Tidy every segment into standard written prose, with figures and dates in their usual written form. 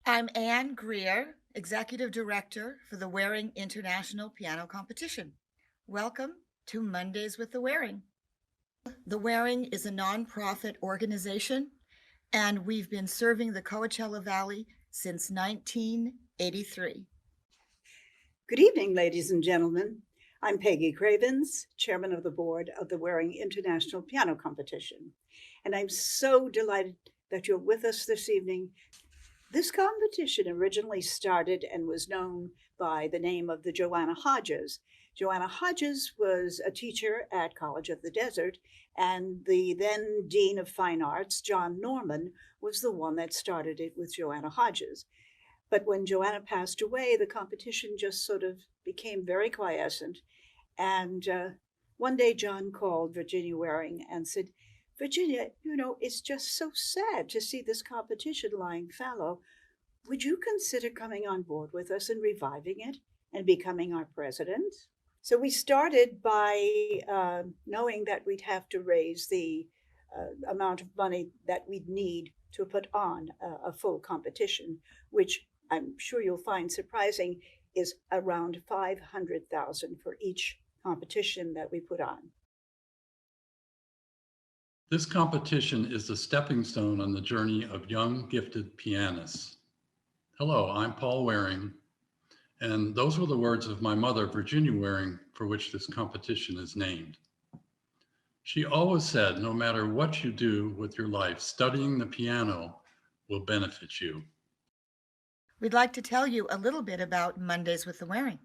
I'm Ann Greer, Executive Director for the Waring International Piano Competition. Welcome to Mondays with the Waring. The Waring is a nonprofit organization, and we've been serving the Coachella Valley since 1983. Good evening, ladies and gentlemen. I'm Peggy Cravens, Chairman of the Board of the Waring International Piano Competition, and I'm so delighted that you're with us this evening. This competition originally started and was known by the name of the Joanna Hodges. Joanna Hodges was a teacher at College of the Desert, and the then Dean of Fine Arts, John Norman, was the one that started it with Joanna Hodges. But when Joanna passed away, the competition just sort of became very quiescent. And one day, John called Virginia Waring and said, Virginia, it's just so sad to see this competition lying fallow. Would you consider coming on board with us and reviving it and becoming our president? So we started by knowing that we'd have to raise the amount of money that we'd need to put on a full competition, which I'm sure you'll find surprising is around $500,000 for each competition that we put on. This competition is the stepping stone on the journey of young, gifted pianists. Hello, I'm Paul Waring, and those were the words of my mother, Virginia Waring, for which this competition is named. She always said, no matter what you do with your life, studying the piano will benefit you. We'd like to tell you a little bit about Mondays with the Waring.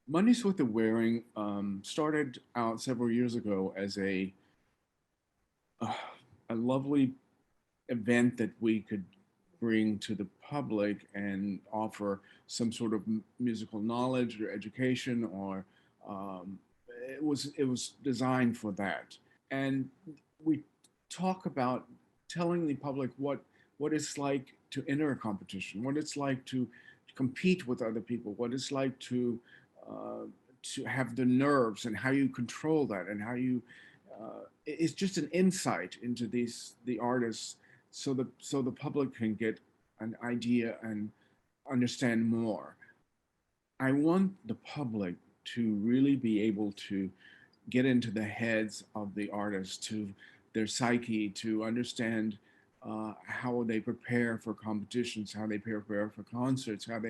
Mondays with the Waring started out several years ago as a lovely event that we could bring to the public and offer some sort of musical knowledge or education, or it was designed for that. And we talk about telling the public what it's like to enter a competition, what it's like to compete with other people, what it's like to have the nerves and how you control that, and how you it's just an insight into the artists, so the public can get an idea and understand more. I want the public to really be able to get into the heads of the artists, to their psyche, to understand how they prepare for competitions, how they prepare for concerts, how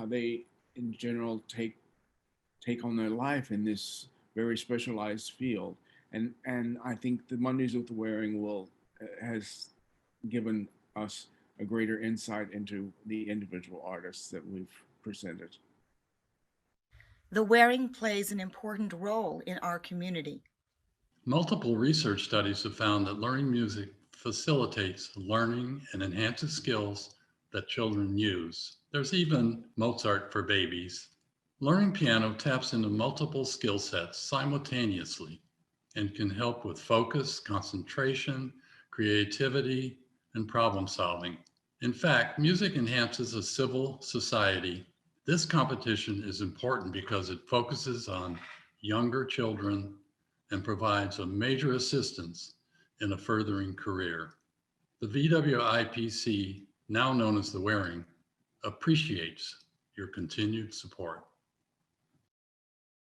they in general take on their life in this very specialized field. And I think the Mondays with the Waring has given us a greater insight into the individual artists that we've presented. The Waring plays an important role in our community. Multiple research studies have found that learning music facilitates learning and enhances skills that children use. There's even Mozart for babies. Learning piano taps into multiple skill sets simultaneously and can help with focus, concentration, creativity, and problem solving. In fact, music enhances a civil society. This competition is important because it focuses on younger children and provides a major assistance in a furthering career. The VWIPC, now known as the Waring, appreciates your continued support.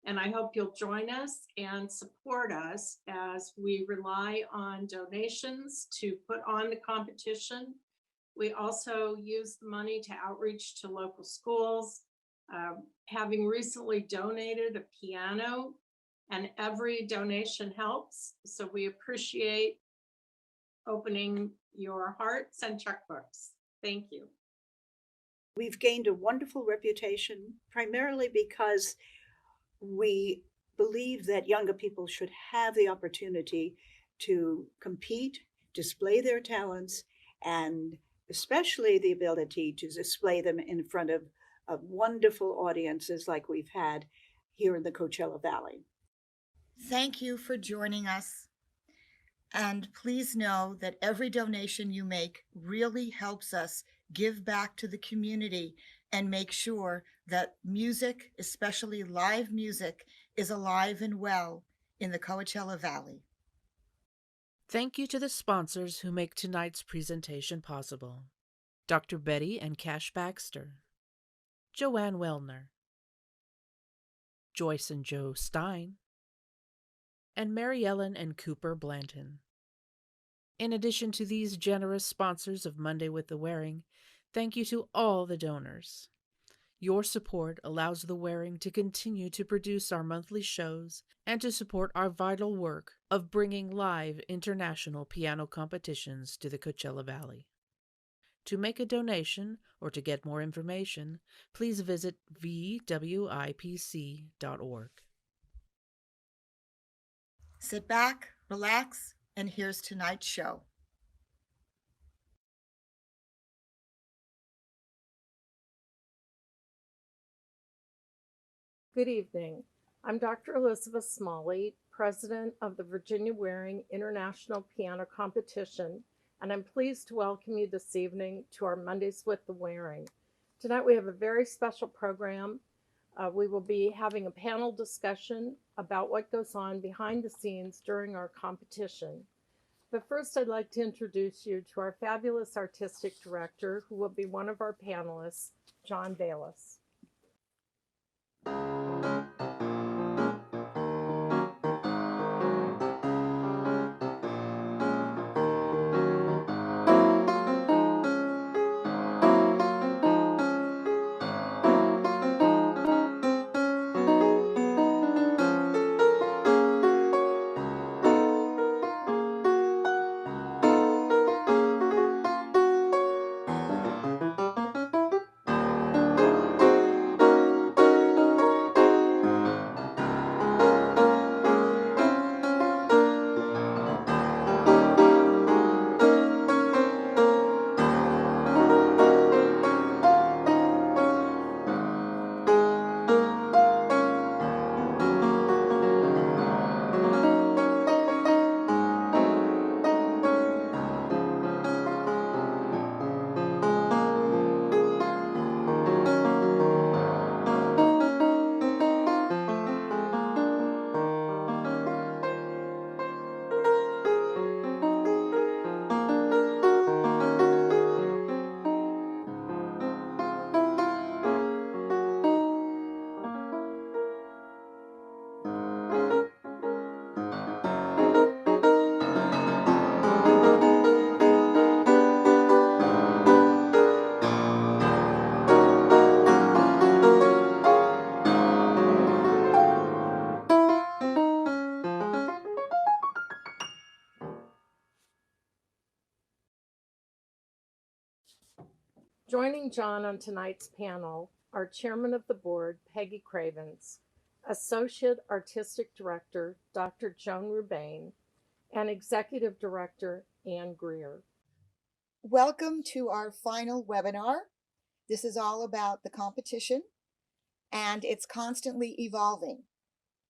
And I hope you'll join us and support us as we rely on donations to put on the competition. We also use the money to outreach to local schools. Having recently donated a piano, and every donation helps. So we appreciate opening your hearts and checkbooks. Thank you. We've gained a wonderful reputation, primarily because we believe that younger people should have the opportunity to compete, display their talents, and especially the ability to display them in front of wonderful audiences like we've had here in the Coachella Valley. Thank you for joining us. And please know that every donation you make really helps us give back to the community and make sure that music, especially live music, is alive and well in the Coachella Valley. Thank you to the sponsors who make tonight's presentation possible. Dr. Betty and Cash Baxter, Joanne Wellner, Joyce and Joe Stein, and Mary Ellen and Cooper Blanton. In addition to these generous sponsors of Monday with the Waring, thank you to all the donors. Your support allows the Waring to continue to produce our monthly shows and to support our vital work of bringing live international piano competitions to the Coachella Valley. To make a donation or to get more information, please visit vwipc.org. Sit back, relax, and here's tonight's show. Good evening. I'm Dr. Elizabeth Smalley, President of the Virginia Waring International Piano Competition, and I'm pleased to welcome you this evening to our Mondays with the Waring. Tonight we have a very special program. We will be having a panel discussion about what goes on behind the scenes during our competition. But first, I'd like to introduce you to our fabulous artistic director, who will be one of our panelists, John Bayless. Joining John on tonight's panel are Chairman of the Board, Peggy Cravens, Associate Artistic Director, Dr. Joan RuBane, and Executive Director Ann Greer. Welcome to our final webinar. This is all about the competition, and it's constantly evolving.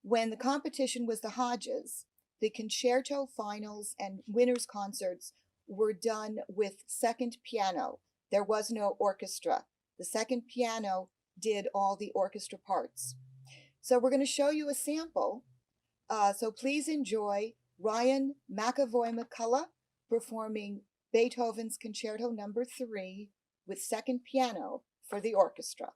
When the competition was the Hodges, the concerto finals and winners concerts were done with second piano. There was no orchestra. The second piano did all the orchestra parts. So we're going to show you a sample. So please enjoy Ryan McAvoy-McCullough performing Beethoven's Concerto No. 3 with second piano for the orchestra.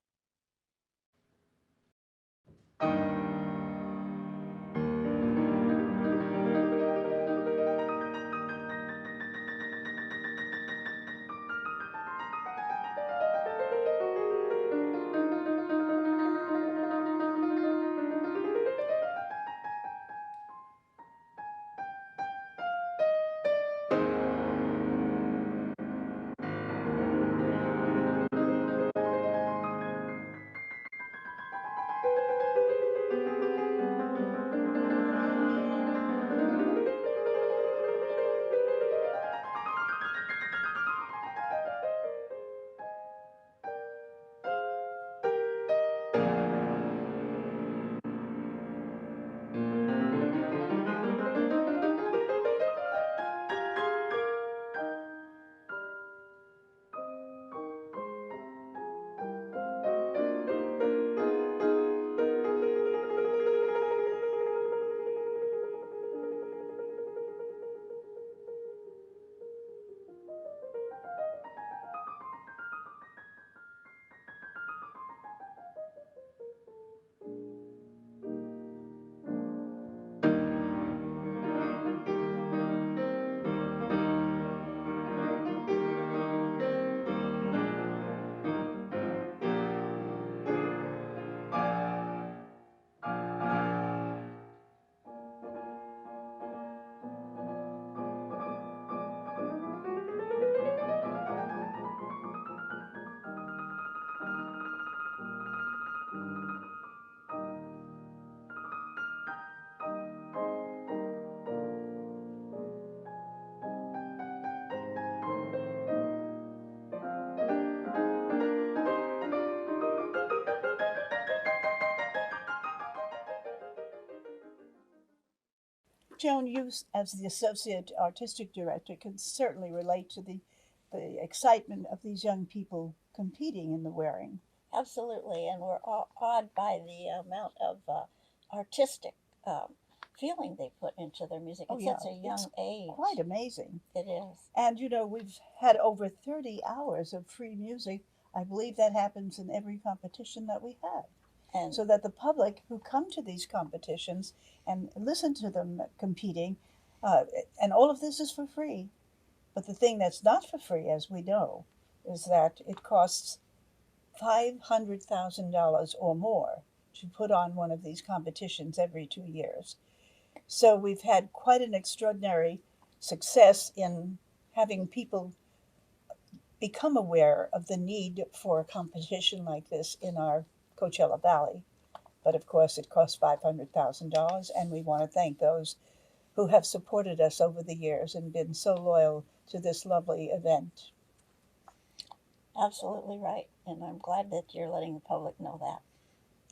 Joan, you as the Associate Artistic Director can certainly relate to the excitement of these young people competing in the wearing. Absolutely, and we're awed by the amount of artistic feeling they put into their music at such a young age. Quite amazing. It is. And we've had over 30 hours of free music. I believe that happens in every competition that we have. And So that the public who come to these competitions and listen to them competing, and all of this is for free. But the thing that's not for free, as we know, is that it costs $500,000 or more to put on one of these competitions every 2 years. So we've had quite an extraordinary success in having people become aware of the need for a competition like this in our Coachella Valley. But of course, it costs $500,000, and we want to thank those who have supported us over the years and been so loyal to this lovely event. absolutely right. And I'm glad that you're letting the public know that.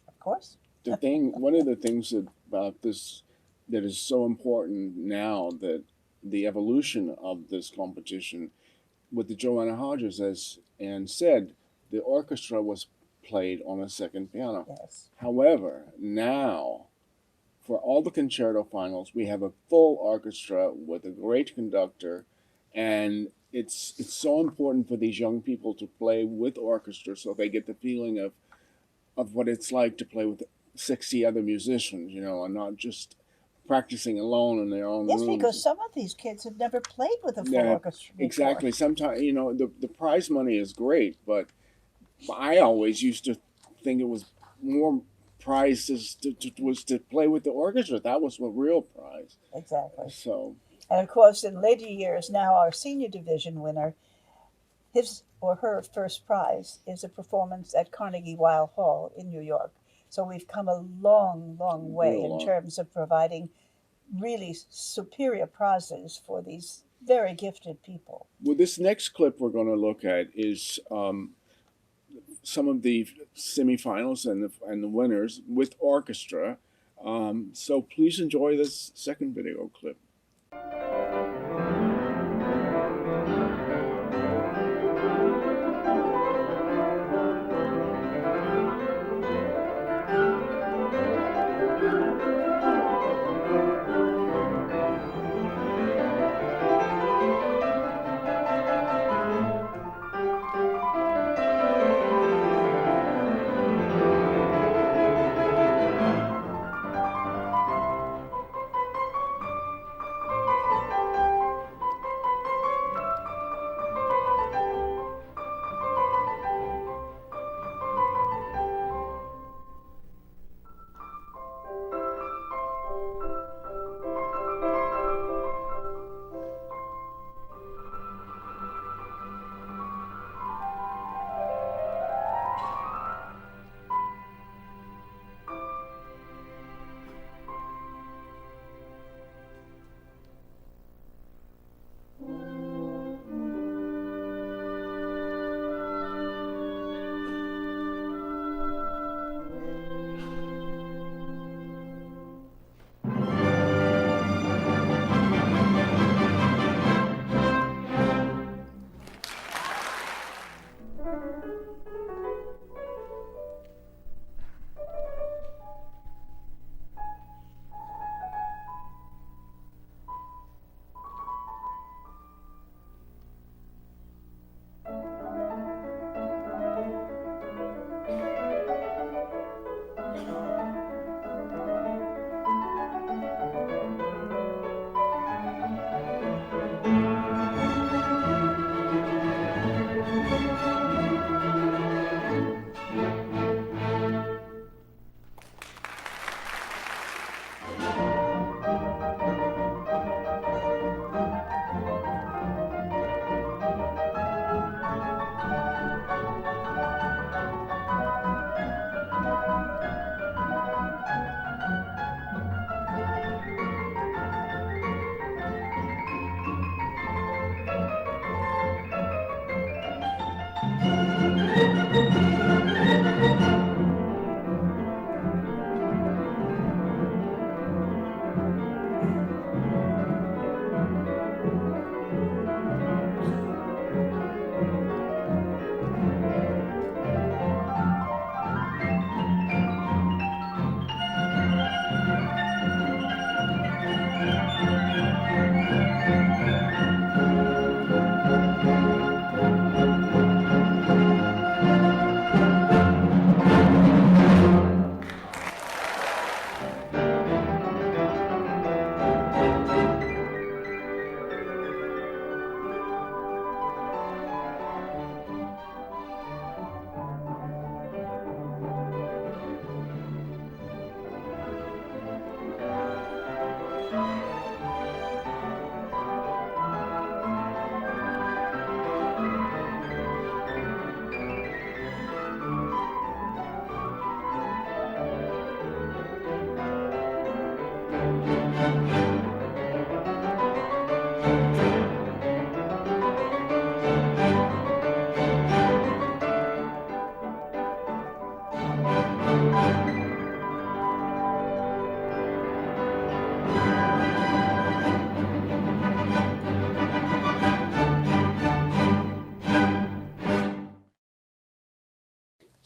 Of course. One of the things about this that is so important now, that the evolution of this competition with the Joanna Hodges, as Ann said, the orchestra was played on a second piano. Yes. However, now for all the concerto finals, we have a full orchestra with a great conductor, and it's so important for these young people to play with orchestra so they get the feeling of what it's like to play with 60 other musicians, and not just practicing alone in their own Yes, rooms. because some of these kids have never played with a full Yeah, orchestra before. Exactly. Sometimes, the prize money is great, but I always used to think it was more prizes was to play with the orchestra. That was what real prize. Exactly. So, And of course, in later years, now our senior division winner, his or her first prize is a performance at Carnegie Weill Hall in New York. So we've come a long, long way Real in long. terms of providing really superior prizes for these very gifted people. well, this next clip we're going to look at is some of the semifinals and the winners with orchestra. So please enjoy this second video clip.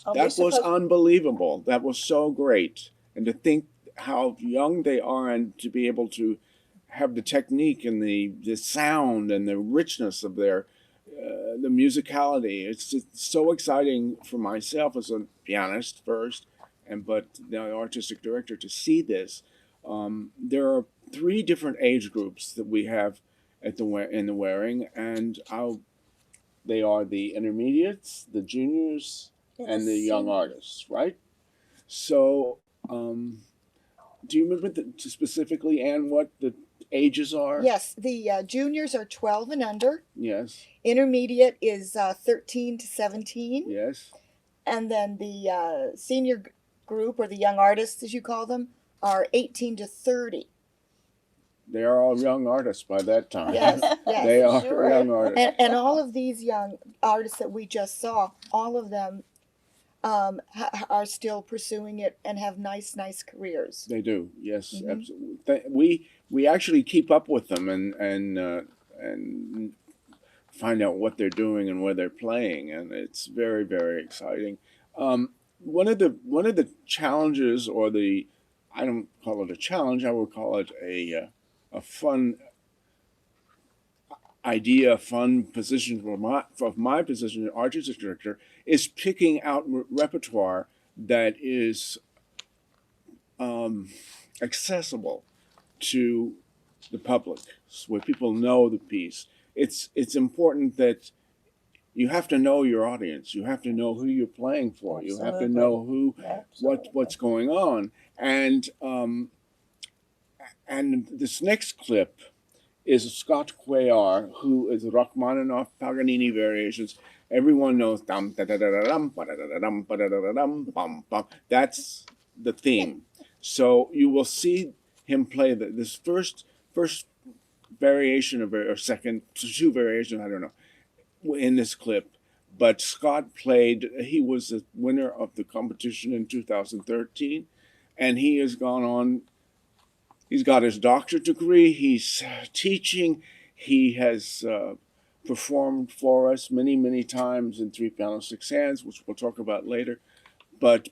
Are we That was supposed- unbelievable. That was so great. And to think how young they are and to be able to have the technique and the sound and the richness of their the musicality. It's so exciting for myself as a pianist first, but the artistic director to see this. There are 3 different age groups that we have at in the Waring, and they are the intermediates, the juniors, and the young seniors. artists, right? So, do you remember specifically, Anne, what the ages are? Yes, the juniors are 12 and under. Yes. Intermediate is 13 to 17. Yes. And then the senior group, or the young artists as you call them, are 18 to 30. They are all young artists by that time. Yes, yes. They are Sure. young artists. And all of these young artists that we just saw, all of them are still pursuing it and have nice careers. They do, yes, Mhm. absolutely. We actually keep up with them and find out what they're doing and where they're playing, and it's very, very exciting. One of the challenges, or I don't call it a challenge, I would call it a fun idea, a fun position for my position as artistic director, is picking out repertoire that is accessible to the public, where people know the piece. It's important that you have to know your audience. You have to know who you're playing for. You have to know what's going on. And this next clip is Scott Cuellar, who is Rachmaninoff Paganini variations. Everyone knows dum da da da da dum ba da da da dum ba da da da dum bum bum. That's the theme. So you will see him play this first variation or second 2 variations, I don't know, in this clip. But Scott he was the winner of the competition in 2013, and he has gone on. He's got his doctorate degree. He's teaching. He has performed for us many times in 3 Pianos 6 Hands, which we'll talk about later. But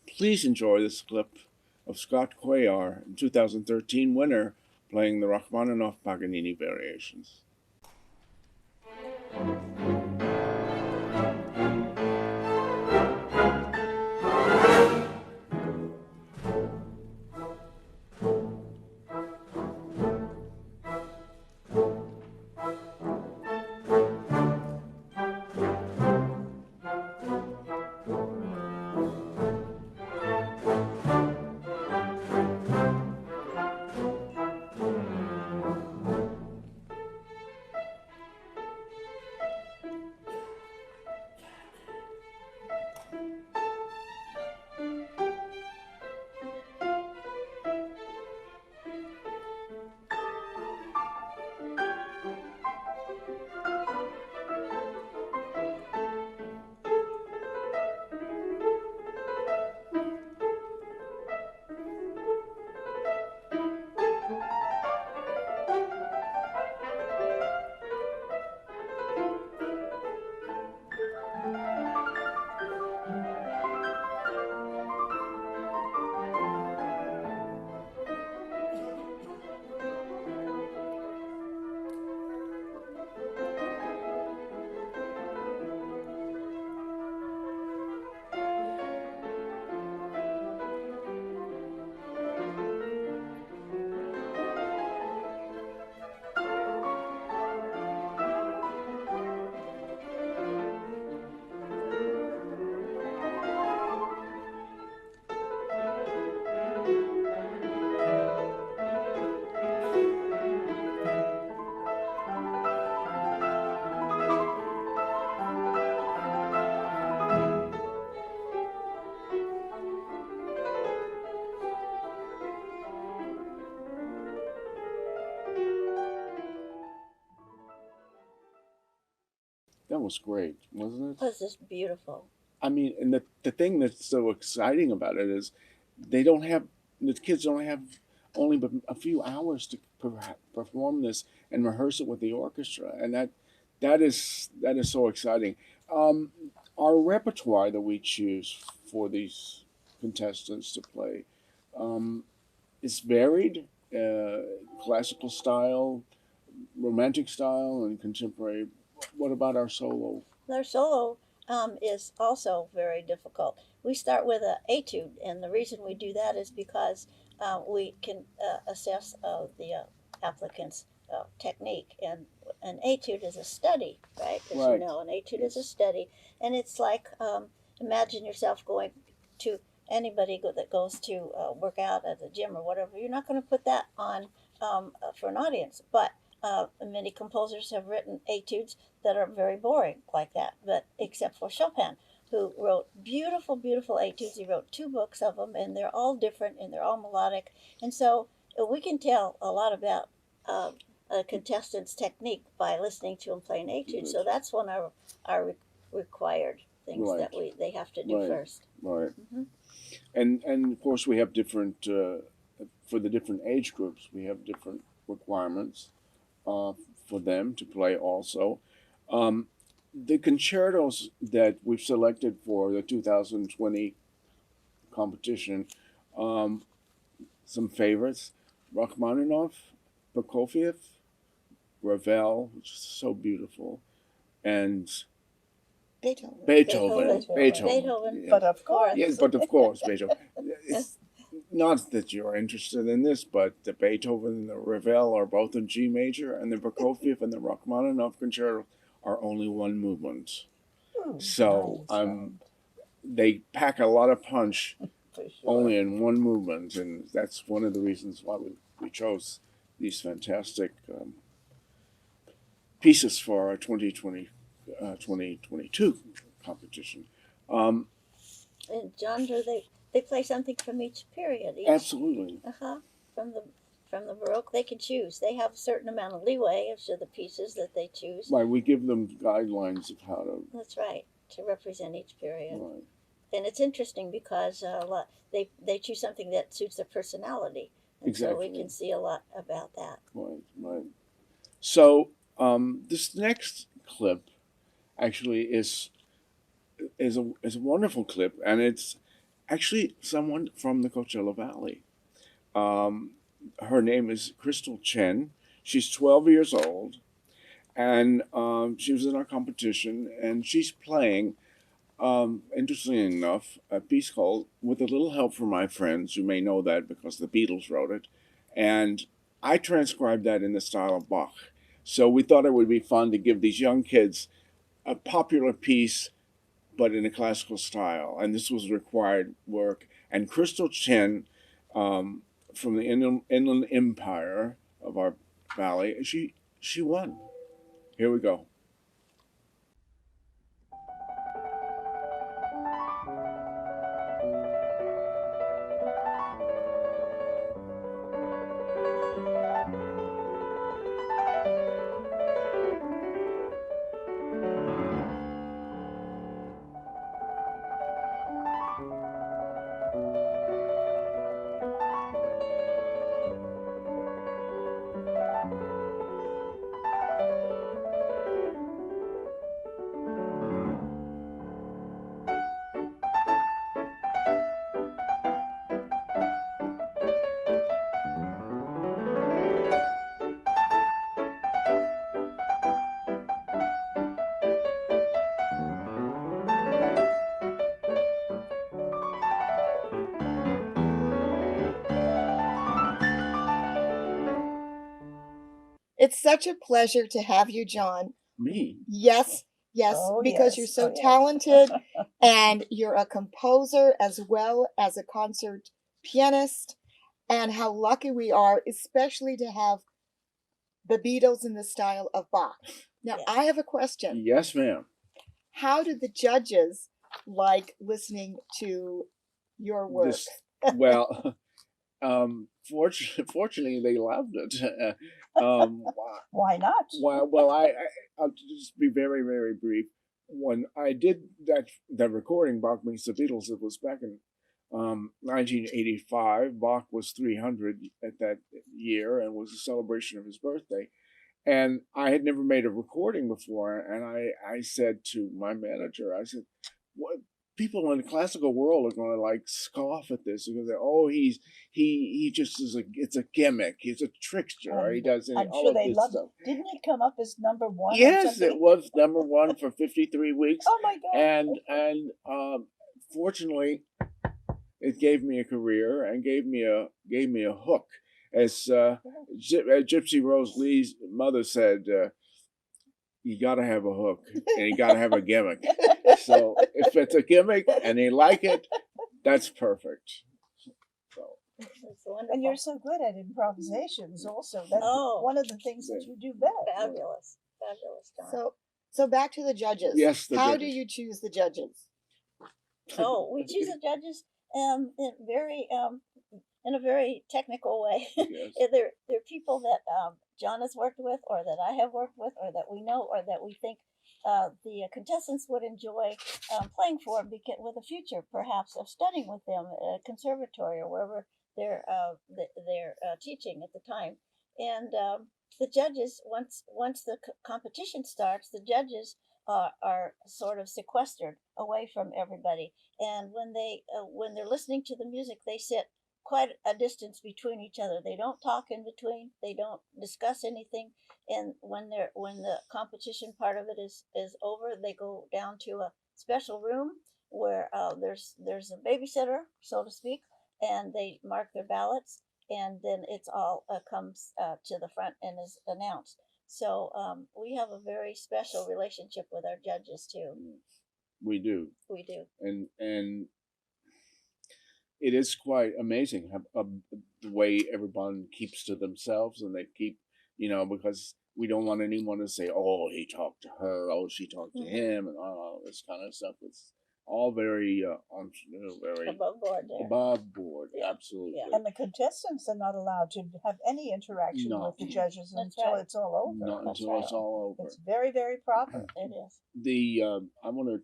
please enjoy this clip of Scott Cuellar, 2013 winner, playing the Rachmaninoff Paganini variations. That was great, wasn't it? Was this beautiful? I mean, and the thing that's so exciting about it is the kids don't have only but a few hours to perform this and rehearse it with the orchestra, and that is so exciting. our repertoire that we choose for these contestants to play is varied, classical style, romantic style, and contemporary. What about our solo? Their solo is also very difficult. We start with an etude, and the reason we do that is because we can assess the applicant's technique. And an etude is a study, right? As you Right. know, an etude is a study, and it's like imagine yourself going to anybody that goes to work out at the gym or whatever. You're not going to put that on for an audience, but many composers have written etudes that are very boring like that, but except for Chopin, who wrote beautiful, beautiful etudes. He wrote 2 books of them, and they're all different and they're all melodic. And so we can tell a lot about a contestant's technique by listening to him play an etude. So that's one of our required things that they have to do first. Right. Mm-hmm. And of course we have different for the different age groups. We have different requirements for them to play also. The concertos that we've selected for the 2020 competition, some favorites: Rachmaninoff, Prokofiev, Ravel, which is so beautiful, and Beethoven. Beethoven. But of course. Yes, but of course, Beethoven. It's not that you're interested in this, but the Beethoven and the Ravel are both in G major, and the Prokofiev and the Rachmaninoff concerto are only one movement. So they pack a lot of punch only in one movement, and that's one of the reasons why we chose these fantastic pieces for our 2022 competition. And John, do they play something from each period? Absolutely. From the Baroque, they can choose. They have a certain amount of leeway as to the pieces that they choose. Right, we give them guidelines of how to. That's right, to represent each period. Right. And it's interesting because they choose something that suits their personality, and Exactly. so we can see a lot about that. Right. So this next clip actually is a wonderful clip, and it's actually someone from the Coachella Valley. Her name is Crystal Chen. She's 12 years old, and she was in our competition, and she's playing, interestingly enough, a piece called "With a Little Help from My Friends." You may know that because the Beatles wrote it, and I transcribed that in the style of Bach. So we thought it would be fun to give these young kids a popular piece, but in a classical style. And this was required work. And Crystal Chen, from the Inland Empire of our valley, she won. Here we go. It's such a pleasure to have you, John. Me? Yes, because you're so talented and you're a composer as well as a concert pianist. And how lucky we are, especially to have the Beatles in the style of Bach. Now, I have a question. Yes, ma'am. How did the judges like listening to your work? Fortunately, they loved it. Why not? Well, I'll just be very, very brief. When I did that recording, Bach Meets the Beatles, it was back in 1985. Bach was 300 at that year and was a celebration of his birthday. And I had never made a recording before, and I said to my manager, I said, "What people in the classical world are going to like scoff at this because oh he just is it's a gimmick, he's a trickster, he does I'm all sure of they this loved stuff." it. Didn't it come up as number one? or Yes, something? it was number one for 53 weeks, Oh my God. and fortunately, it gave me a career and gave me a hook. As Gypsy Rose Lee's mother said, you got to have a hook and you got to have a gimmick. So if it's a gimmick and they like it, that's perfect. So It's And you're wonderful. so good at improvisations also. That's Oh. one of the things that you do best. Fabulous. Fabulous, John. So back to the judges. Yes, the How do judges. you choose the judges? Oh, we choose the judges in a very technical way. Yes. They're people that John has worked with, or that I have worked with, or that we know, or that we think the contestants would enjoy playing for, with a future perhaps of studying with them at a conservatory or wherever they're teaching at the time. And the judges, once the competition starts, the judges are sort of sequestered away from everybody. And when they're listening to the music, they sit quite a distance between each other. They don't talk in between. They don't discuss anything. And when the competition part of it is over, they go down to a special room where there's a babysitter, so to speak, and they mark their ballots, and then it's all comes to the front and is announced. So we have a very special relationship with our judges too. We do. We do. And it is quite amazing how, the way everyone keeps to themselves, and they keep, because we don't want anyone to say, oh, he talked to her, oh, she talked to him, and all this kind of stuff. It's all very, very Above board there. above board. Yeah. Absolutely. Yeah. And the contestants are not allowed to have any interaction No. with the judges That's until right. it's all over. Not That's until it's right. all over. It's very, very proper. It is. I want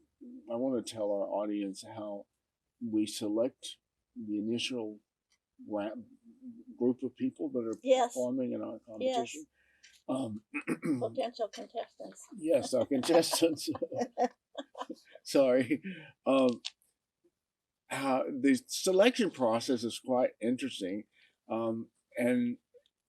to tell our audience how we select the initial group of people that are Yes. performing in our competition. Potential contestants. Yes, our contestants. Sorry. The selection process is quite interesting, and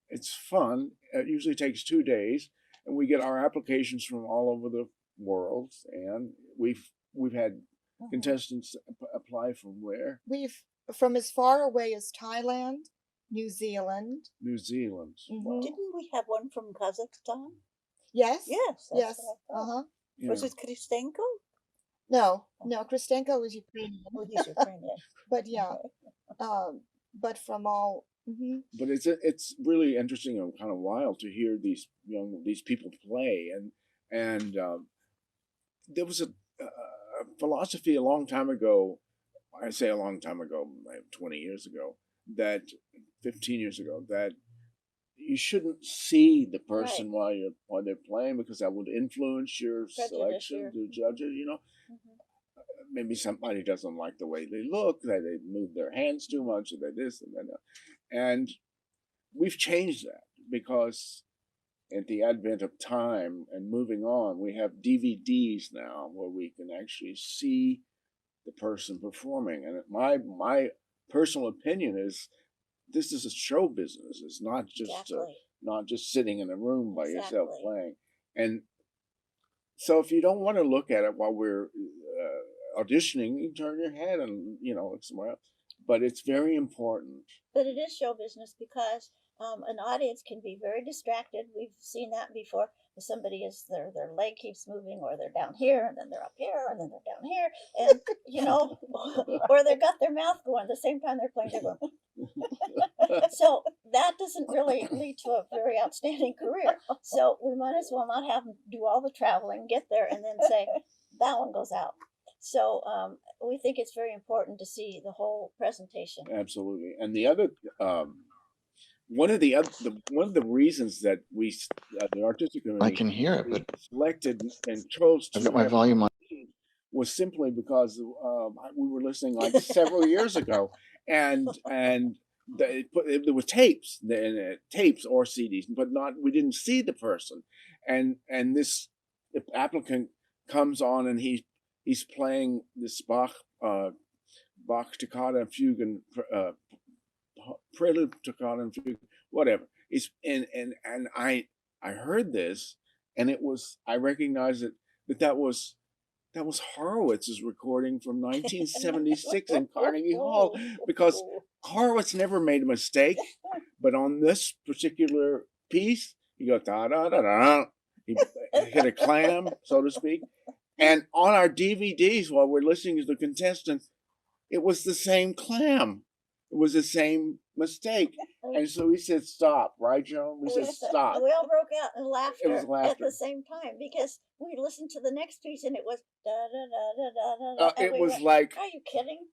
it's fun. It usually takes 2 days, and we get our applications from all over the world. And we've had contestants apply from where? We've from as far away as Thailand, New Zealand. New Zealand. Wow. Didn't we have one from Kazakhstan? Yes. Yes. that's Yes. what I thought. Yeah. Was it Kristenko? No, Kristenko is Ukrainian, Oh, he's Ukrainian. but yeah, but from all. But it's really interesting and kind of wild to hear these people play, and there was a philosophy a long time ago. I say a long time ago, 20 years ago, 15 years ago, that you shouldn't see the person while they're playing, because that would influence your selection to judges. Maybe somebody doesn't like the way they look, that they move their hands too much, or they this and that. And we've changed that, because at the advent of time and moving on, we have DVDs now where we can actually see the person performing. And my personal opinion is, this is a show business. It's not just not just sitting in a room by yourself playing. And so if you don't want to look at it while we're auditioning, you turn your head and look somewhere else. But it's very important. But it is show business, because an audience can be very distracted. We've seen that before. Somebody their leg keeps moving, or they're down here, and then they're up here, and then they're down here, and or they've got their mouth going at the same time they're playing. They're going. So that doesn't really lead to a very outstanding career. So we might as well not have them do all the traveling, get there, and then say that one goes out. So we think it's very important to see the whole presentation. Absolutely. And the other one of the reasons that we the artistic community, I can hear it, but selected and chose to I've got my have volume on. was simply because we were listening like several years ago, and there was tapes, tapes or CDs, but we didn't see the person. And this applicant comes on and he's playing this Bach toccata and fugue and prelude toccata and fugue, whatever. And I heard this, and I recognized that was Horowitz's recording from 1976 in Carnegie Hall, because Horowitz never made a mistake, but on this particular piece, he goes da da da da. He hit a clam, so to speak. And on our DVDs, while we're listening to the contestants, it was the same clam. It was the same mistake. And so we said, stop, right, Joan? We said, stop. We all broke out in laughter, It was laughter at the same time, because we listened to the next piece and it was da da da da da da. It was like, are you kidding?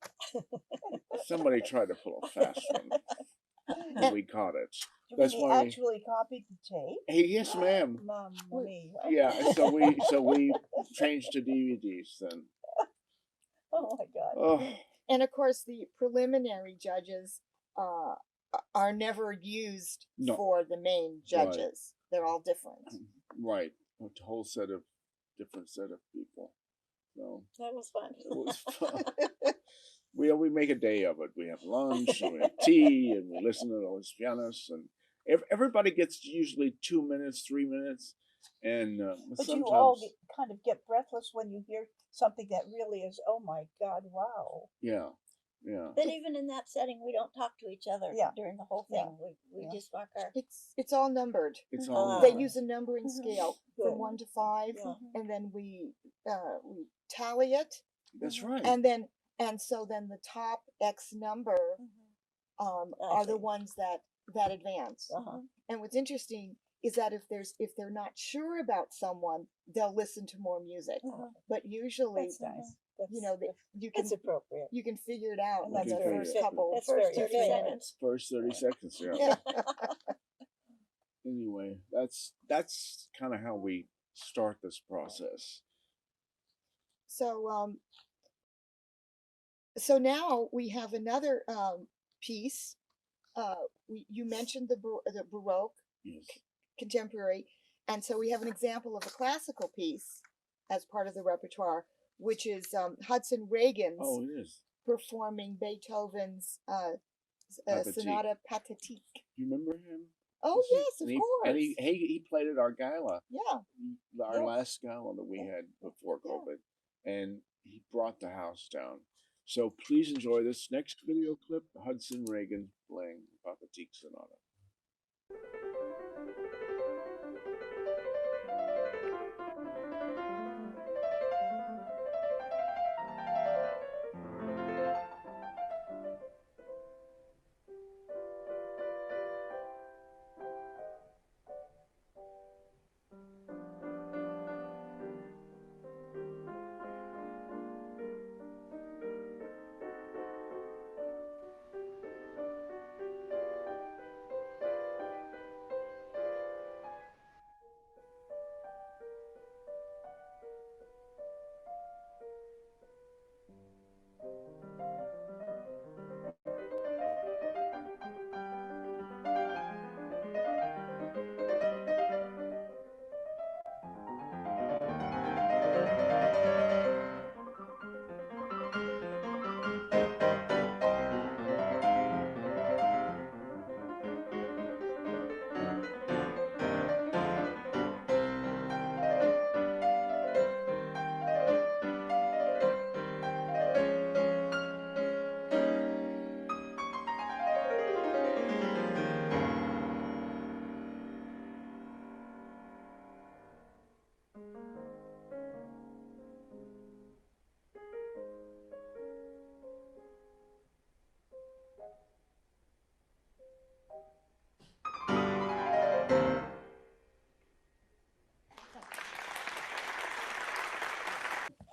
somebody tried to pull a fast one. And we caught it. That's He why actually copied the tape. yes, ma'am. Mamma mia. Yeah, so we changed to DVDs then. Oh my God. Oh, And of course, the preliminary judges are never used No. for the main judges. They're all different. right. A whole different set of people. So That was fun. it was fun. We make a day of it. We have lunch and we have tea and we listen to those pianists, and everybody gets usually 2 minutes, 3 minutes, and But sometimes you all kind of get breathless when you hear something that really is, oh my God, wow. yeah. But even in that setting, we don't talk to each other Yeah. during the whole Yeah. thing. We Yeah. just mark our. It's all numbered. It's all They numbered. use a numbering scale Good. from 1 to 5, Yeah. and then we tally it, That's right. and so then the top X number I are the see. ones that advance. Uh-huh. And what's interesting is that if they're not sure about someone, they'll listen to more music. Uh-huh. But usually, That's nice. you know, you can It's appropriate. you can figure it out And in that's the very first good. couple, That's First very 30 efficient. minutes. First 30 seconds, yeah. Yeah. Anyway, that's kind of how we start this process. So so now we have another piece. You mentioned the Baroque, Yes. contemporary, and so we have an example of a classical piece as part of the repertoire, which is Hudson Reagan's Oh, it is. performing Beethoven's Pathétique. Sonata Pathétique. You remember him? Oh He- yes, of and he, course. And he played at our gala, Yeah. our Yeah. last gala that we had before Yeah. COVID, and he brought the house down. So please enjoy this next video clip, Hudson Reagan playing Pathétique Sonata.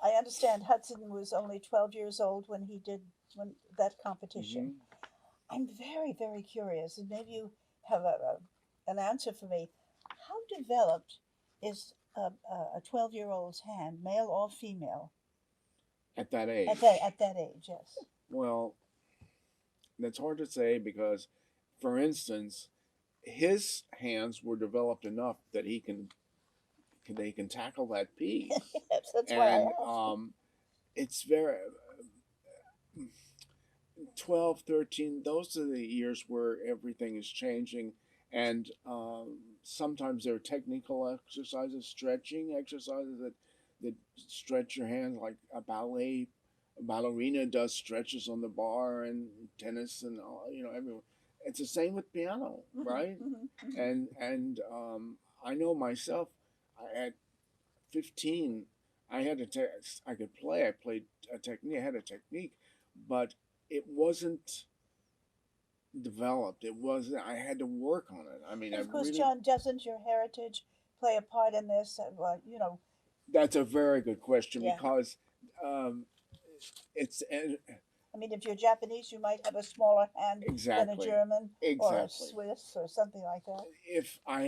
I understand Hudson was only 12 years old when he did that competition. Mhm. I'm very, very curious, and maybe you have an answer for me. How developed is a 12-year-old's hand, male or female, At that age. at that age? Yes. Well, That's hard to say because, for instance, his hands were developed enough that they can tackle that piece. Yes, that's why I And asked. it's very 12, 13, those are the years where everything is changing. And sometimes there are technical exercises, stretching exercises that stretch your hands, like a ballerina does stretches on the bar, and tennis, and all, everyone. It's the same with piano, right? And I know myself, at 15, I had I could play. I played a technique. I had a technique, but it wasn't developed. It wasn't. I had to work on it. I mean, And I of course, really. John, doesn't your heritage play a part in this? Well, That's a very good question Yeah. because um, it's I mean, if you're Japanese, you might have a smaller hand than a exactly German or a exactly. Swiss or something like that. If I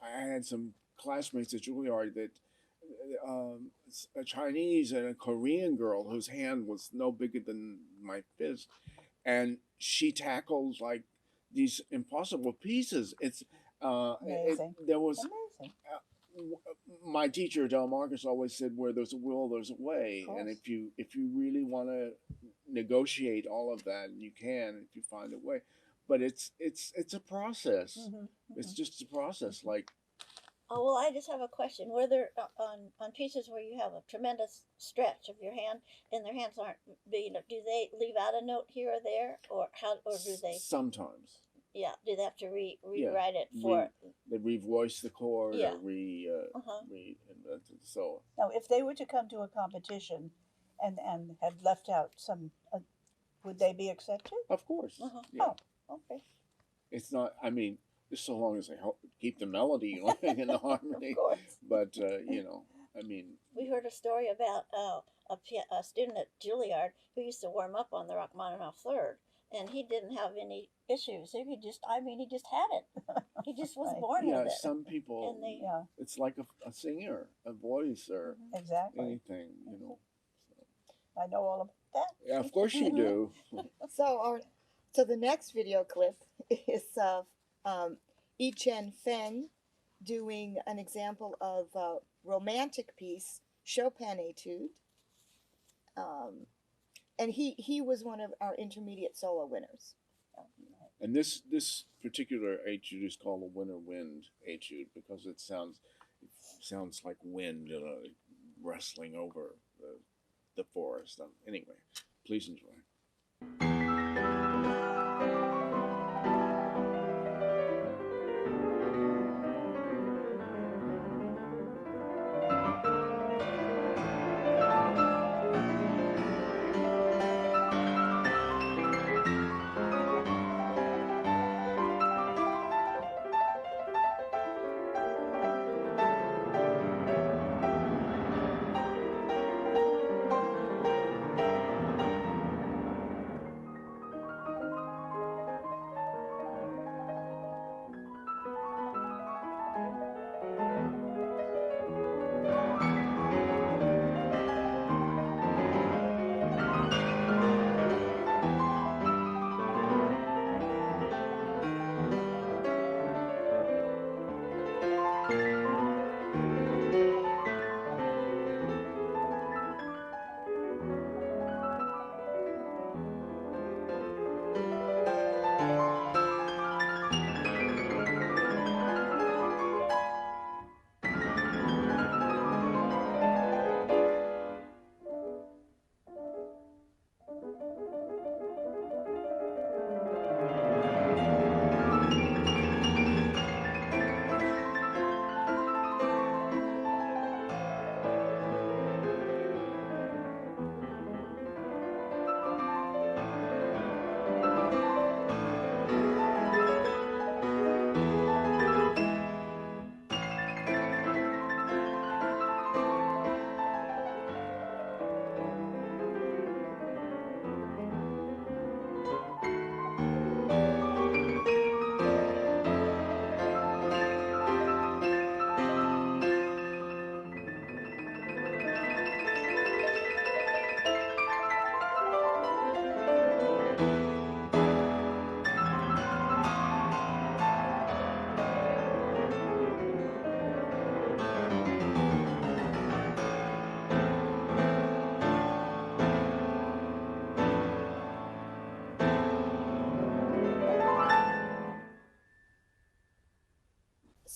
had some classmates at Juilliard that a Chinese and a Korean girl whose hand was no bigger than my fist, and she tackled like these impossible pieces. Amazing. There was Amazing. my teacher Del Marcus always said, "Where there's a will, there's a way." And course. if you really want to negotiate all of that, you can if you find a way. But it's a process. It's just a process. Like Oh, well, I just have a question. Were there on pieces where you have a tremendous stretch of your hand and their hands aren't big enough, do they leave out a note here or there, or do they? sometimes, Yeah, do they have to yeah, rewrite it for? they revoice the chord Yeah. or Uh-huh. reinvent it. So Now, if they were to come to a competition and had left out some, would they be accepted? of course, Uh-huh. yeah, Oh, okay. it's not. I mean, just so long as they keep the melody going and the harmony. Of course. But I mean, We heard a story about a student at Juilliard who used to warm up on the Rachmaninoff third, and he didn't have any issues. He just had it. He just was Right. born yeah, with it. some people. And they, Yeah, It's like a singer, a voice, or exactly. anything. I know all about that. Yeah, of course you do. So the next video clip is of Yi Chen Feng doing an example of a romantic piece, Chopin Etude. And he was one of our intermediate solo winners. And this particular etude is called a winter wind etude because it sounds like wind, rustling over the forest. Anyway, please enjoy.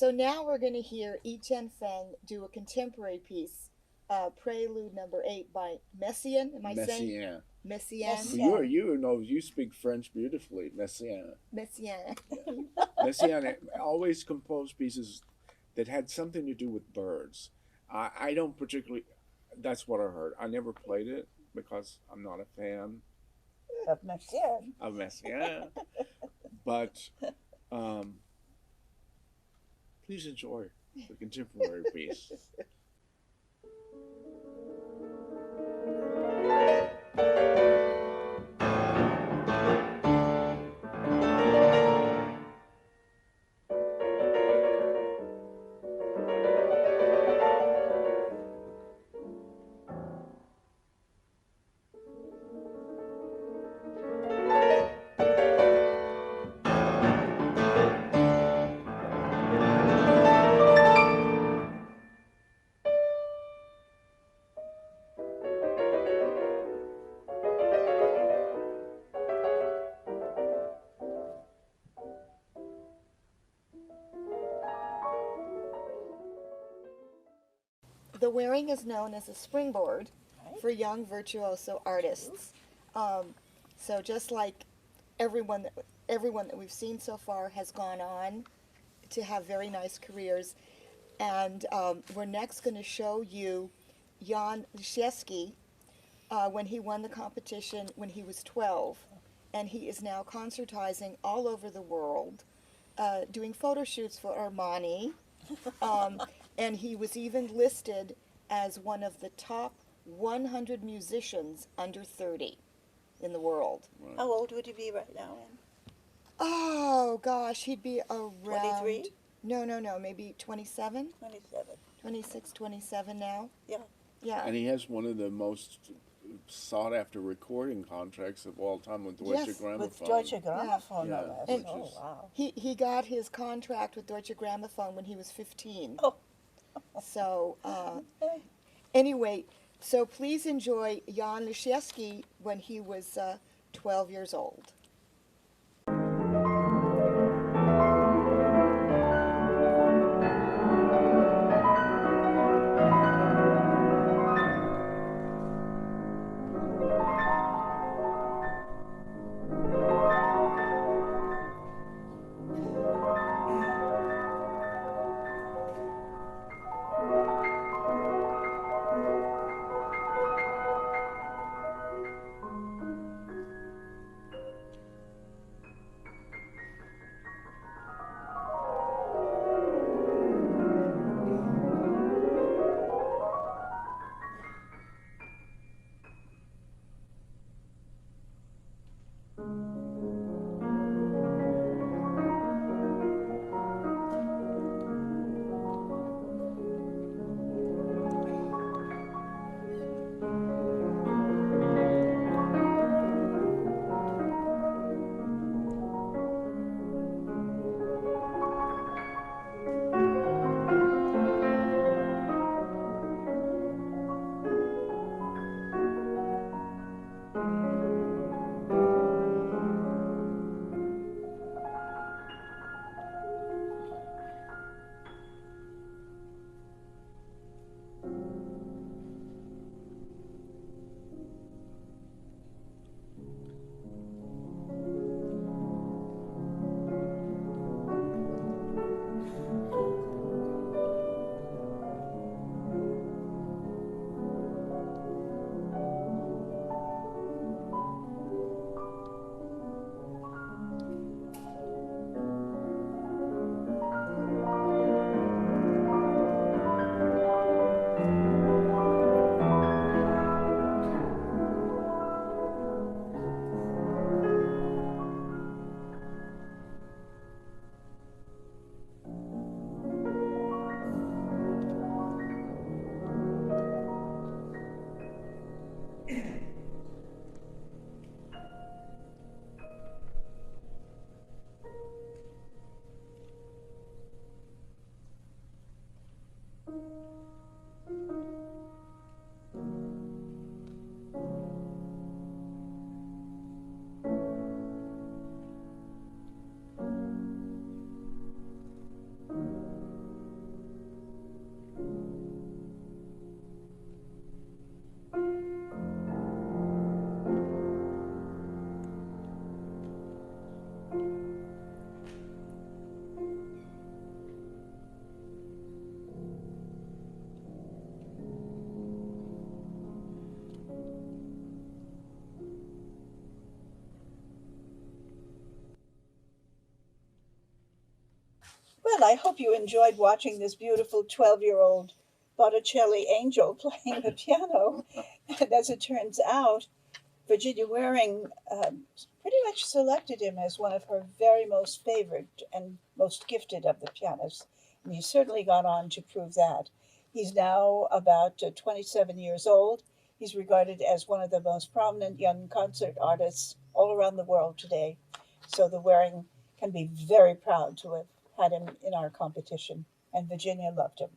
So now we're going to hear Yi Chen Feng do a contemporary piece, Prelude Number 8 by Messiaen. Am I saying? Messiaen. Messiaen. You know, you speak French beautifully. Messiaen. Messiaen. Messiaen always composed pieces that had something to do with birds. I don't particularly, that's what I heard. I never played it because I'm not a fan Of Messiaen. of Messiaen. But please enjoy the contemporary piece. The Wearing is known as a springboard for young virtuoso artists. So just like everyone that we've seen so far has gone on to have very nice careers, and we're next going to show you Jan Leszewski when he won the competition when he was 12, and he is now concertizing all over the world, doing photo shoots for Armani. And he was even listed as one of the top 100 musicians under 30 in the world. Right. How old would he be right now, Ann? Oh, gosh, he'd be around... 23? No, maybe 27? 27. 26, 27 now? Yeah. Yeah. And he has one of the most sought after recording contracts of all time with Deutsche Yes, Grammophon. With Deutsche Grammophon, Yeah, no less. which Oh, is- wow. He got his contract with Deutsche Grammophon when he was 15. Oh. So, anyway, so please enjoy Jan Leszewski when he was 12 years old. Well, I hope you enjoyed watching this beautiful 12-year-old Botticelli angel playing the piano. And as it turns out, Virginia Waring pretty much selected him as one of her very most favorite and most gifted of the pianists. And he certainly got on to prove that. He's now about 27 years old. He's regarded as one of the most prominent young concert artists all around the world today. So the Waring can be very proud to have had him in our competition. And Virginia loved him.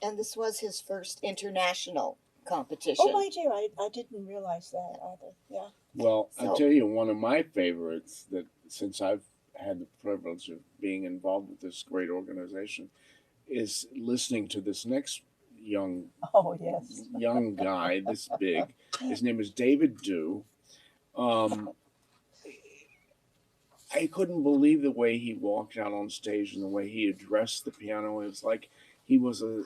And this was his first international competition. Oh, my dear, I didn't realize that either. Yeah. Well, I'll So- tell you, one of my favorites that since I've had the privilege of being involved with this great organization is listening to this next young Oh, yes. young guy, this big. His name is David Dew. I couldn't believe the way he walked out on stage and the way he addressed the piano. It was like he was a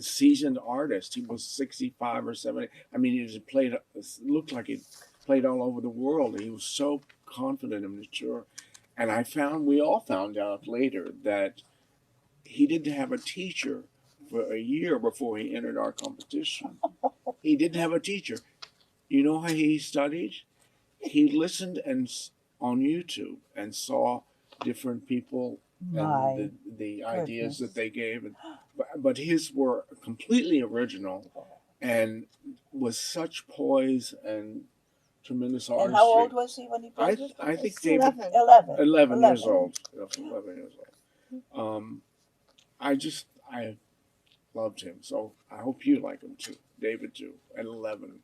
seasoned artist. He was 65 or 70. I mean, he just played, looked like he played all over the world. He was so confident and mature. And we all found out later that he didn't have a teacher for a year before he entered our competition. He didn't have a teacher. You know how he studied? He listened on YouTube and saw different people My and the ideas goodness. that they gave. But his were completely original and with such poise and tremendous artistry. And how old was he when he played it? I think It's David, 11. 11 years old. 11 years old. I loved him. So I hope you like him too. David too, at 11.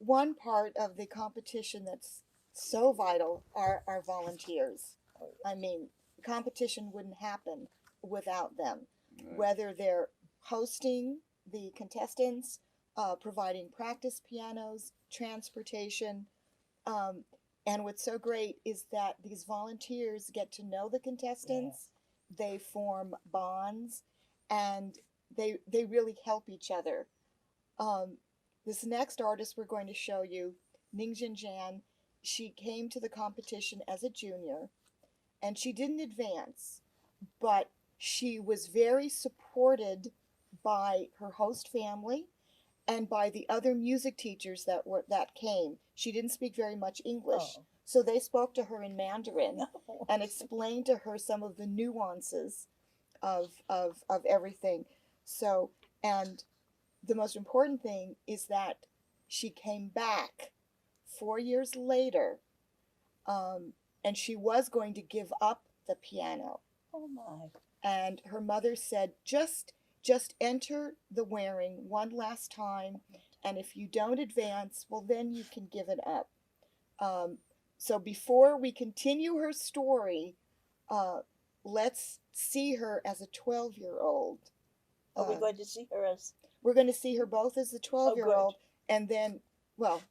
One part of the competition that's so vital are our volunteers. I mean, competition wouldn't happen without them, whether they're hosting the contestants, providing practice pianos, transportation. And what's so great is that these volunteers get to know the contestants, they form bonds, and they really help each other. This next artist we're going to show you, Ningjin Jan, she came to the competition as a junior, and she didn't advance, but she was very supported by her host family and by the other music teachers that came. She didn't speak very much English, so they spoke to her in Mandarin and explained to her some of the nuances of everything. So, and the most important thing is that she came back 4 years later, and she was going to give up the piano. Oh my. And her mother said, just enter the wearing one last time, and if you don't advance, well, then you can give it up. So before we continue her story, let's see her as a 12-year-old. Are we going to see her as? We're going to see her both as a 12-year-old, good. and then, well,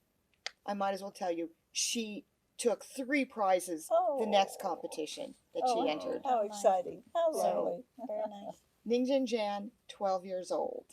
I might as well tell you, she took 3 prizes the next competition that she entered. How exciting. How So- lovely. Very nice. Ningjin Jan, 12 years old.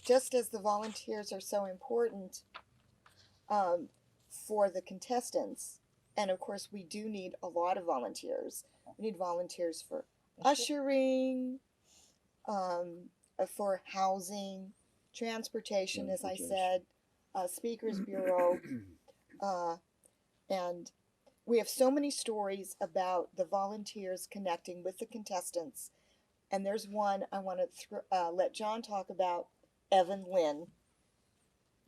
Just as the volunteers are so important for the contestants, and of course we do need a lot of volunteers. We need volunteers for ushering, for housing, transportation, as I said, speakers bureau, and we have so many stories about the volunteers connecting with the contestants. And there's one I want to let John talk about, Evan Lynn.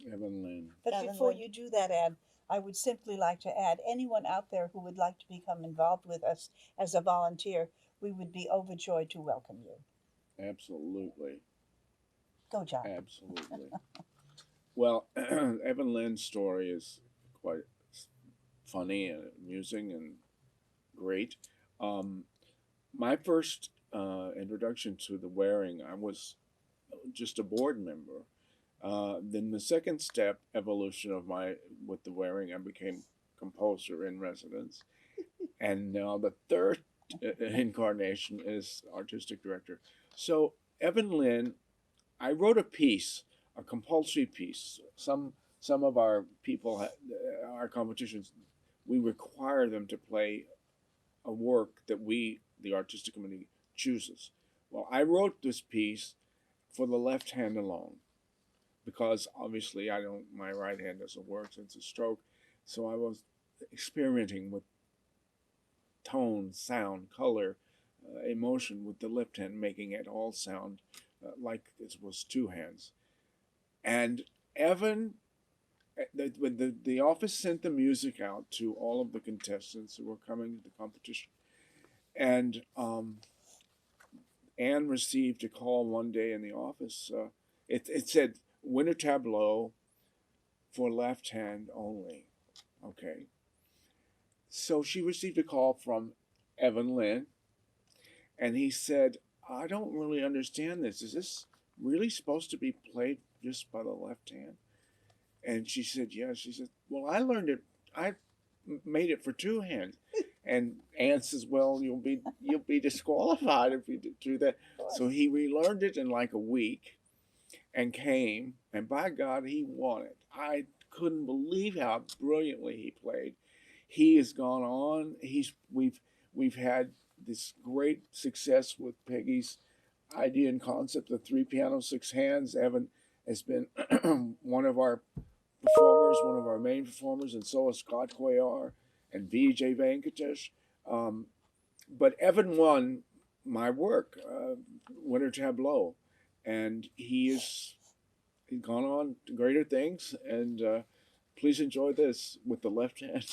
Evan Lynn. But Evan before Lynn. you do that, Ann, I would simply like to add, anyone out there who would like to become involved with us as a volunteer, we would be overjoyed to welcome you. Absolutely. Go, John. Absolutely. Well, Evan Lynn's story is quite funny and amusing and great. My first introduction to the wearing, I was just a board member. Then the second step evolution of with the wearing, I became composer in residence. And now the third incarnation is artistic director. So Evan Lynn, I wrote a piece, a compulsory piece. Some of our people, our competitions, we require them to play a work that we, the artistic committee, chooses. Well, I wrote this piece for the left hand alone, because obviously my right hand doesn't work since a stroke. So I was experimenting with tone, sound, color, emotion with the left hand, making it all sound like it was 2 hands. And Evan, when the office sent the music out to all of the contestants who were coming to the competition, and Anne received a call one day in the office. It said winner tableau for left hand only. Okay. So she received a call from Evan Lynn, and he said, I don't really understand this. Is this really supposed to be played just by the left hand? And she said, yeah. She said, well, I learned it. I made it for two hands. And Ann says, well, you'll be disqualified if you do that. So he relearned it in like a week and came, and by God, he won it. I couldn't believe how brilliantly he played. He has gone on. We've had this great success with Peggy's idea and concept of three pianos, six hands. Evan has been one of our performers, one of our main performers, and so is Scott Cuellar and VJ Venkatesh. But Evan won my work, Winter Tableau, and he's gone on to greater things. And please enjoy this with the left hand.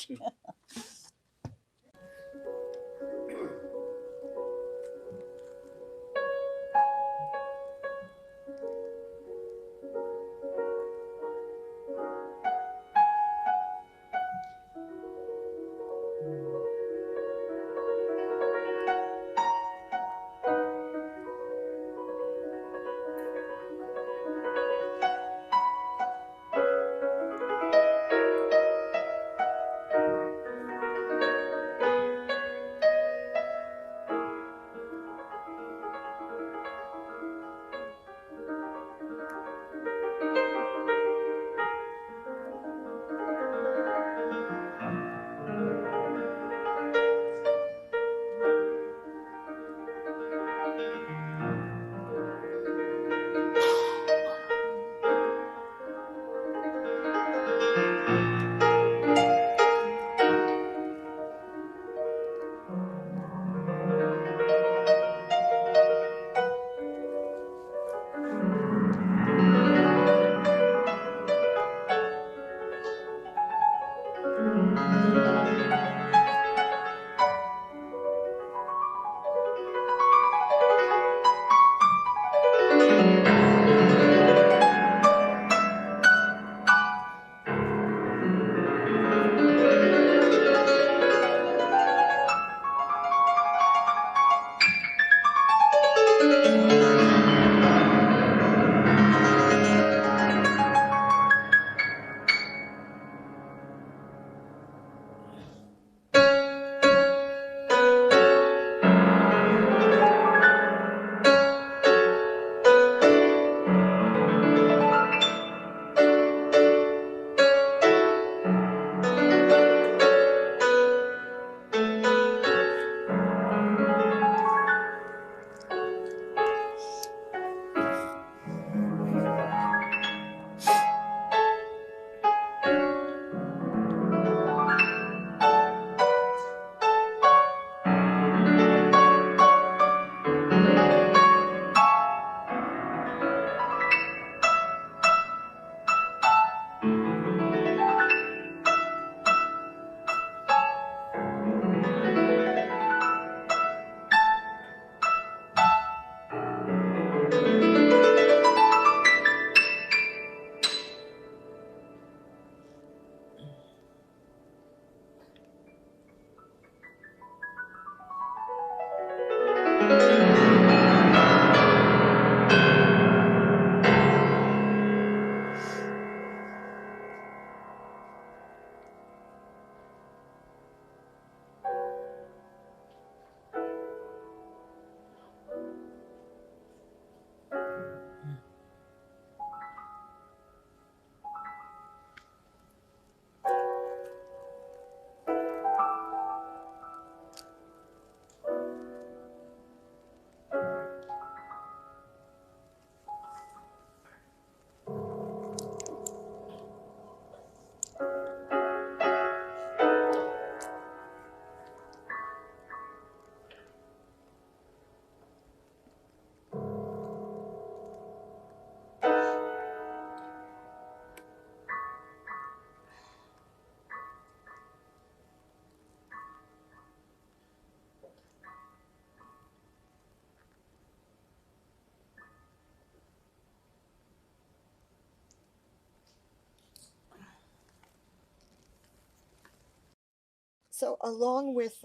So, along with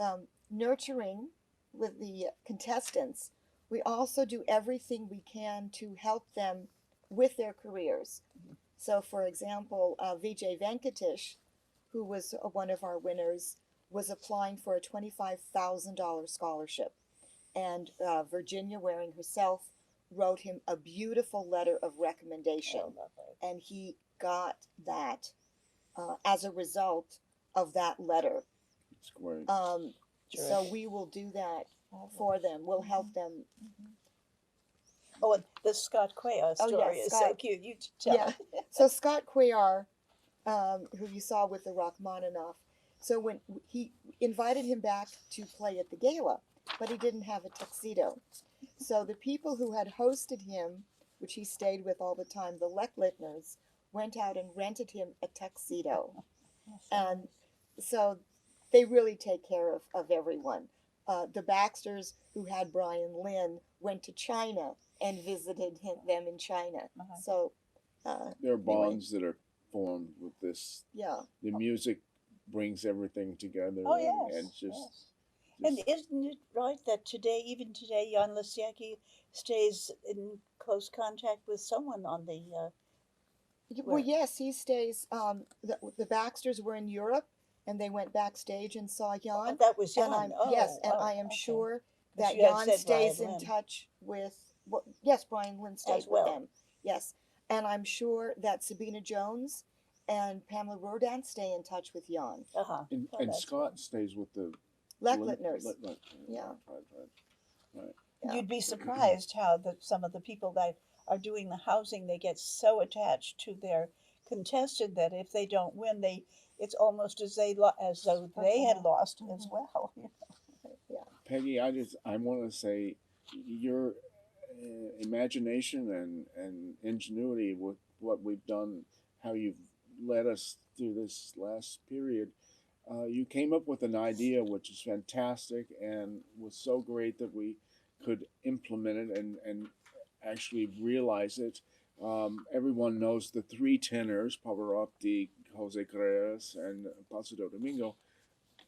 nurturing with the contestants, we also do everything we can to help them with their careers. So, for example, Vijay Venkatesh, who was one of our winners, was applying for a $25,000 scholarship. And Virginia Waring herself wrote him a beautiful letter of recommendation. And he got that as a result of that letter. It's great. So we will do that for them. We'll help them. Oh, and the Scott Cuellar Oh, story yes, is so Scott. cute. You tell Yeah. it. So Scott Cuellar, who you saw with the Rachmaninoff, so when he invited him back to play at the gala, but he didn't have a tuxedo. So the people who had hosted him, which he stayed with all the time, the Lechlitners, went out and rented him a tuxedo. And so they really take care of everyone. The Baxters, who had Brian Lynn, went to China and visited them in China. So There are bonds that are formed with this. yeah. The music brings everything together. Oh, and yes. just, Yes. And isn't it right that today, even today, Jan Lisiecki stays in close contact with someone on the Well, yes, he stays. The Baxters were in Europe, and they went backstage and saw Jan. that was Jan. And I'm Oh, yes, and oh, I am okay. sure But that you had Jan said stays Brian in Lynn. touch with. Well, yes, Brian Lynn stays well. with them. Yes, and I'm sure that Sabina Jones and Pamela Rodan stay in touch with Jan. Uh-huh. and, Oh, and that's Scott stays with the Lechlitners. Yeah. Yeah. You'd be surprised how some of the people that are doing the housing, they get so attached to their contestant that if they don't win, it's almost as though they had lost as well. Peggy, I want to say your imagination and ingenuity with what we've done, how you've led us through this last period. You came up with an idea which is fantastic and was so great that we could implement it and actually realize it. Everyone knows the three tenors, Pavarotti, Jose Carreras, and Placido Domingo.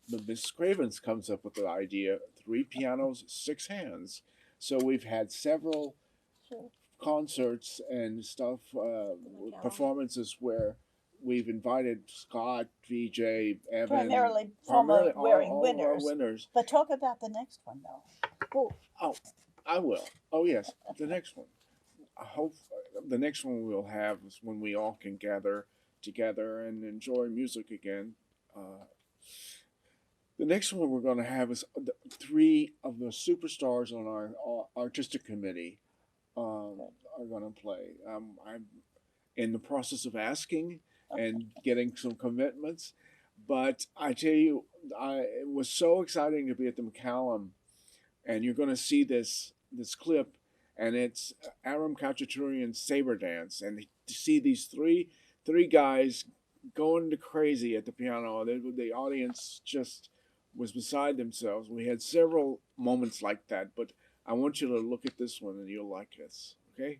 But Miss Cravens comes up with the idea, 3 pianos, 6 hands. So we've had several concerts and stuff, performances where we've invited Scott, VJ, Evan. Primarily former wearing all winners. Of our winners. But talk about the next one, though. Oh, I will. Oh, yes, the next one. I hope the next one we'll have is when we all can gather together and enjoy music again. The next one we're going to have is 3 of the superstars on our artistic committee are going to play. I'm in the process of asking and getting some commitments, but I tell you, it was so exciting to be at the McCallum, and you're going to see this clip, and it's Aram Khachaturian's Saber Dance, and to see these three guys going to crazy at the piano, the audience just was beside themselves. We had several moments like that, but I want you to look at this one and you'll like this, okay?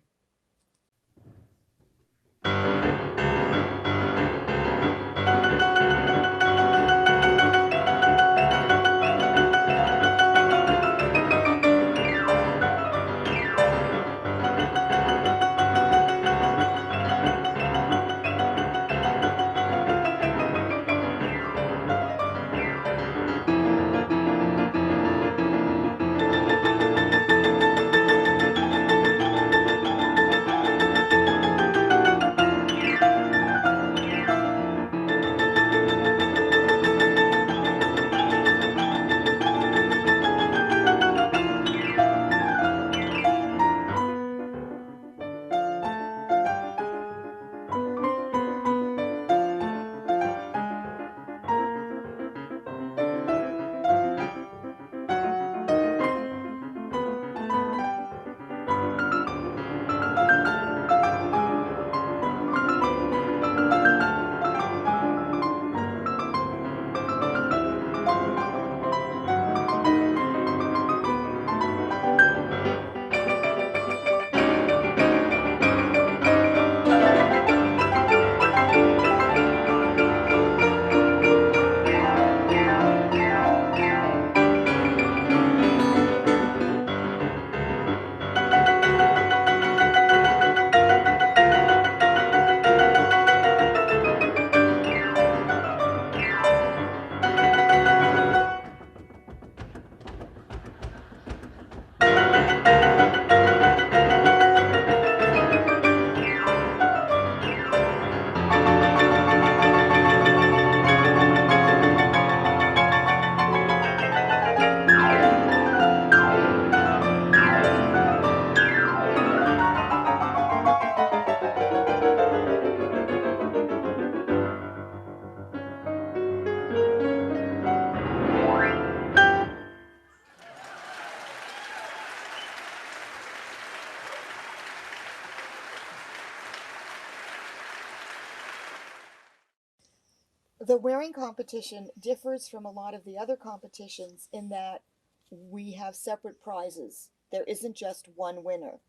The wearing competition differs from a lot of the other competitions in that we have separate prizes. There isn't just one winner.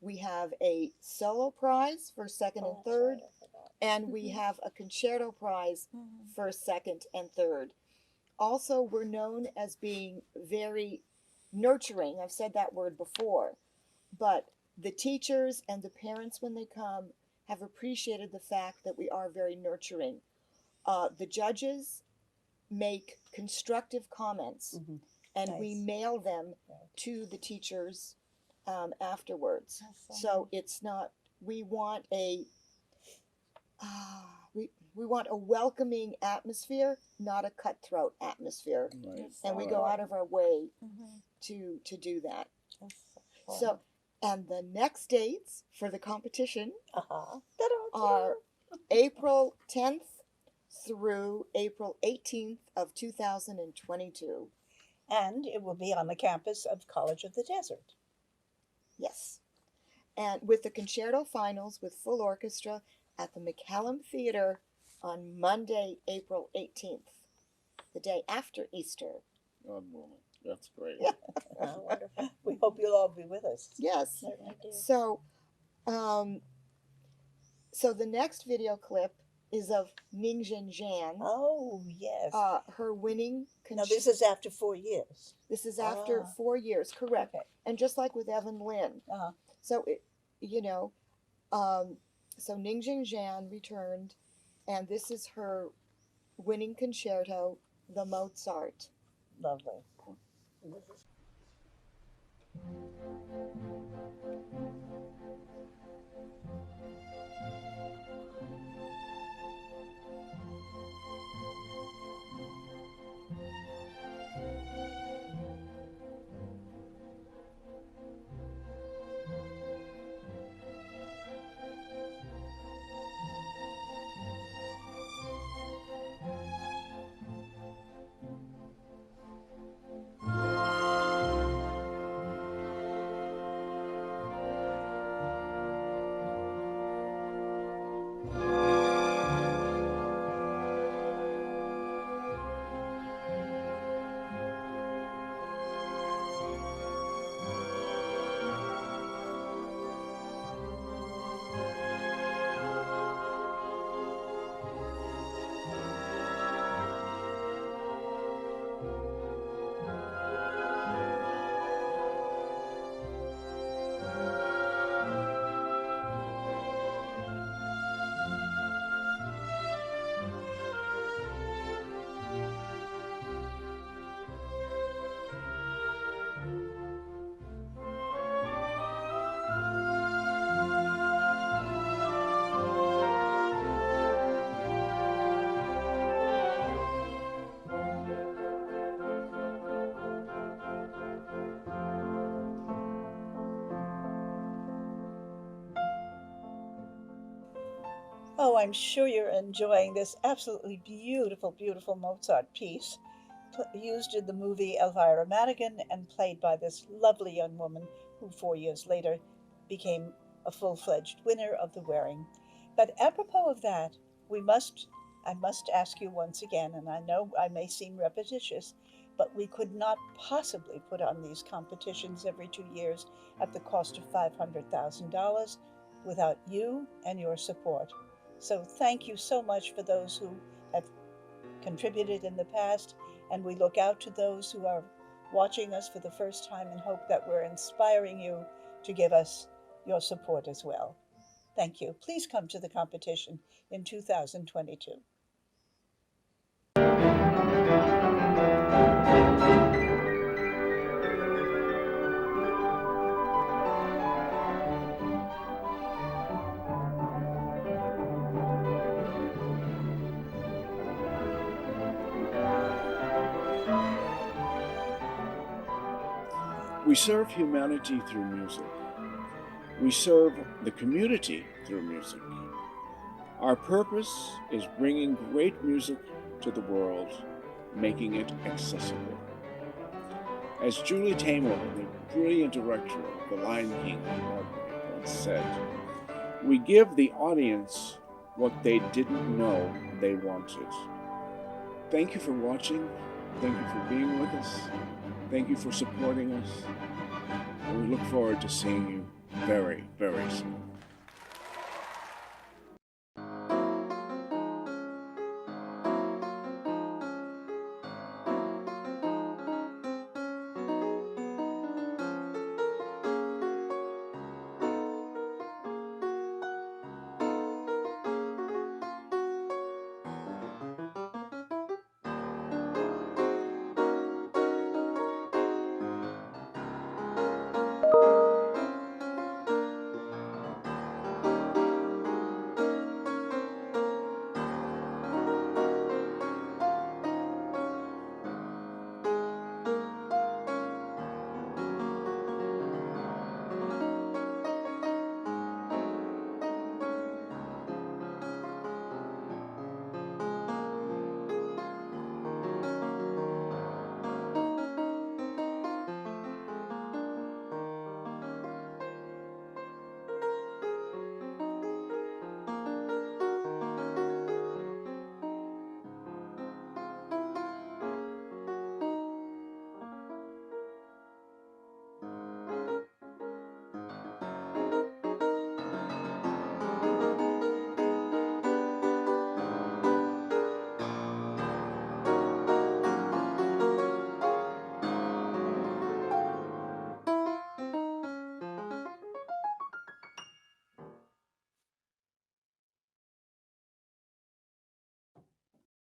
We have a solo prize for second and third, and we have a concerto prize for second and third. Also, we're known as being very nurturing. I've said that word before, but the teachers and the parents, when they come, have appreciated the fact that we are very nurturing. The judges make constructive comments, and we Nice. mail them to the teachers afterwards. So it's not. We want a we want a welcoming atmosphere, not a cutthroat atmosphere, Right. and we go out of our way to do that. So, and the next dates for the competition are April 10th through April 18th of 2022. And it will be on the campus of College of the Desert. Yes. And with the concerto finals with full orchestra at the McCallum Theater on Monday, April 18th, the day after Easter. God willing. That's great. Oh, wonderful. We hope you'll all be with us. Yes. Certainly do. So, so the next video clip is of Ningjin Jan. Oh, yes. Her winning. Now, this is after 4 years. This is after Ah. 4 years, correct? Okay. And just like with Evan Lynn. Uh-huh. So it, so Ningjin Jan returned, and this is her winning concerto, the Mozart. Lovely. Oh, I'm sure you're enjoying this absolutely beautiful, beautiful Mozart piece, used in the movie Elvira Madigan and played by this lovely young woman who 4 years later became a full-fledged winner of the Waring. But apropos of that, I must ask you once again, and I know I may seem repetitious, but we could not possibly put on these competitions every 2 years at the cost of $500,000 without you and your support. So thank you so much for those who have contributed in the past, and we look out to those who are watching us for the first time and hope that we're inspiring you to give us your support as well. Thank you. Please come to the competition in 2022. We serve humanity through music. We serve the community through music. Our purpose is bringing great music to the world, making it accessible. As Julie Taymor, the brilliant director of The Lion King on Broadway, once said, we give the audience what they didn't know they wanted. thank you for watching. Thank you for being with us. Thank you for supporting us. And we look forward to seeing you very, very soon.